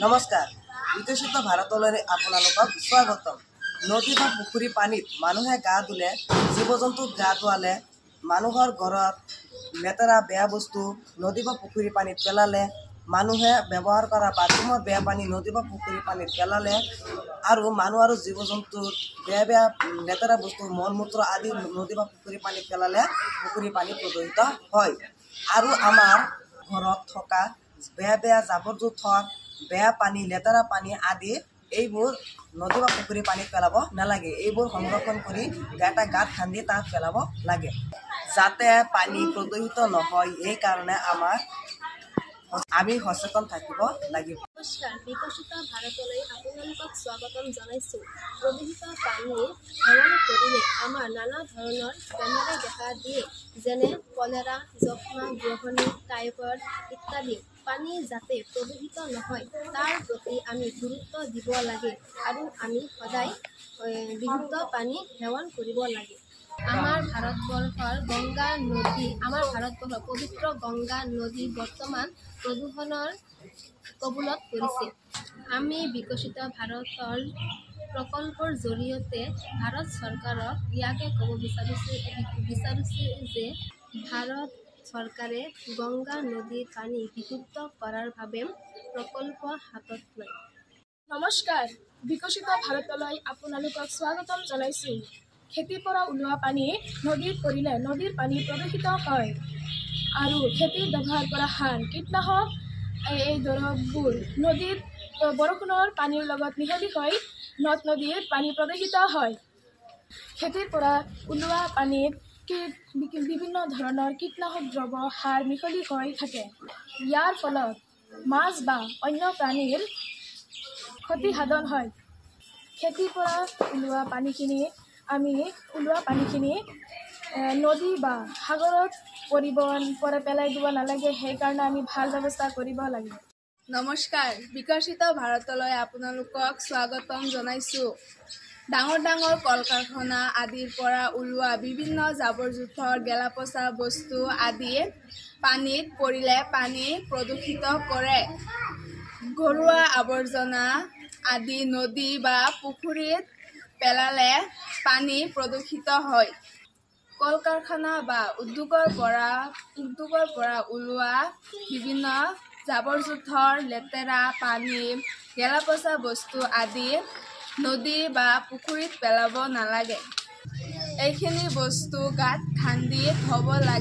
নমস্কাৰ, বিকশিত ভাৰতলৈ আপোনালোকক স্বাগতম। নদী বা পুখুৰী পানীত মানুহে গা ধুলে, জীৱ-জন্তুক গা ধুৱালে, মানুহৰ ঘৰত লেতেৰা বেয়া বস্তু নদী বা পুখুৰী পানীত পেলালে, মানুহে ব্যৱহাৰ কৰা বাথৰুমৰ বেয়া পানী নদী বা পুখুৰী পানীত পেলালে, আৰু মানুহ আৰু জীৱ-জন্তুৰ বেয়া লেতেৰা বস্তু মল-মূত্ৰ আদি নদী বা পুখুৰী পানীত পেলালে পুখুৰী পানী প্ৰদূষিত হয়। আৰু আমাৰ ঘৰত থকা বেয়া জাবৰ-জোথৰ, বেয়া পানী, লেতেৰা পানী আদি এইবোৰ নদী বা পুখুৰী পানীত পেলাব নালাগে। এইবোৰ সংৰক্ষণ কৰি এটা গাঁত খান্দি তাত পেলাব লাগে, যাতে পানী প্ৰদূষিত নহয়। এই কাৰণে আমি সচেতন থাকিব লাগিব। নমস্কাৰ, বিকশিত ভাৰতলৈ আপোনালোকক স্বাগতম জনাইছোঁ। প্ৰদূষিত পানী সেৱন কৰিলে আমাৰ নানা ধৰণৰ বেমাৰে দেখা দিয়ে, যেনে কলেৰা, যক্ষ্মা, গ্ৰহণী, টাইফয়েড ইত্যাদি। পানী যাতে প্ৰদূষিত নহয় তাৰ প্ৰতি আমি গুৰুত্ব দিব লাগে আৰু আমি সদায় বিশুদ্ধ পানী সেৱন কৰিব লাগে। আমাৰ ভাৰতবৰ্ষৰ পবিত্ৰ গংগা নদী বৰ্তমান প্ৰদূষণৰ কবলত পৰিছে। আমি বিকশিত ভাৰতৰ প্ৰকল্পৰ জৰিয়তে ভাৰত চৰকাৰক ইয়াকে ক'ব বিচাৰিছো যে ভাৰত চৰকাৰে গংগা নদীৰ পানী বিশুদ্ধ কৰাৰ বাবে প্ৰকল্প হাতত লয়। নমস্কাৰ, বিকশিত ভাৰতলৈ আপোনালোকক স্বাগতম জনাইছোঁ। খেতিৰ পৰা ওলোৱা পানী নদীত পৰিলে নদীৰ পানী প্ৰদূষিত হয় আৰু খেতিত ব্যৱহাৰ কৰা সাৰ, কীটনাশক এই দ্ৰৱবোৰ নদীত বৰষুণৰ পানীৰ লগত মিহলি হৈ নদ-নদীৰ পানী প্ৰদূষিত হয়। খেতিৰ পৰা ওলোৱা পানীত বিভিন্ন ধৰণৰ কীটনাশক দ্ৰব্য, সাৰ মিহলি হৈ থাকে। ইয়াৰ ফলত মাছ বা অন্য প্ৰাণীৰ ক্ষতিসাধন হয়। খেতিৰ পৰা ওলোৱা পানীখিনি নদী বা সাগৰত পেলাই দিব নালাগে। সেইকাৰণে আমি ভাল ব্যৱস্থা কৰিব লাগে। নমস্কাৰ, বিকশিত ভাৰতলৈ আপোনালোকক স্বাগতম জনাইছোঁ। ডাঙৰ কল-কাৰখানা আদিৰ পৰা ওলোৱা বিভিন্ন জাবৰ-জোথৰ, গেলা-পচা বস্তু আদি পানীত পৰিলে পানী প্ৰদূষিত কৰে। ঘৰুৱা আৱৰ্জনা আদি নদী বা পুখুৰীত পেলালে পানী প্ৰদূষিত হয়। কল-কাৰখানা বা উদ্যোগৰ পৰা ওলোৱা বিভিন্ন জাবৰ-জোথৰ, লেতেৰা পানী, গেলা-পচা বস্তু আদি নদী বা পুখুৰীত পেলাব নালাগে। এইখিনি বস্তু গাঁত খান্দি থ'ব লাগে।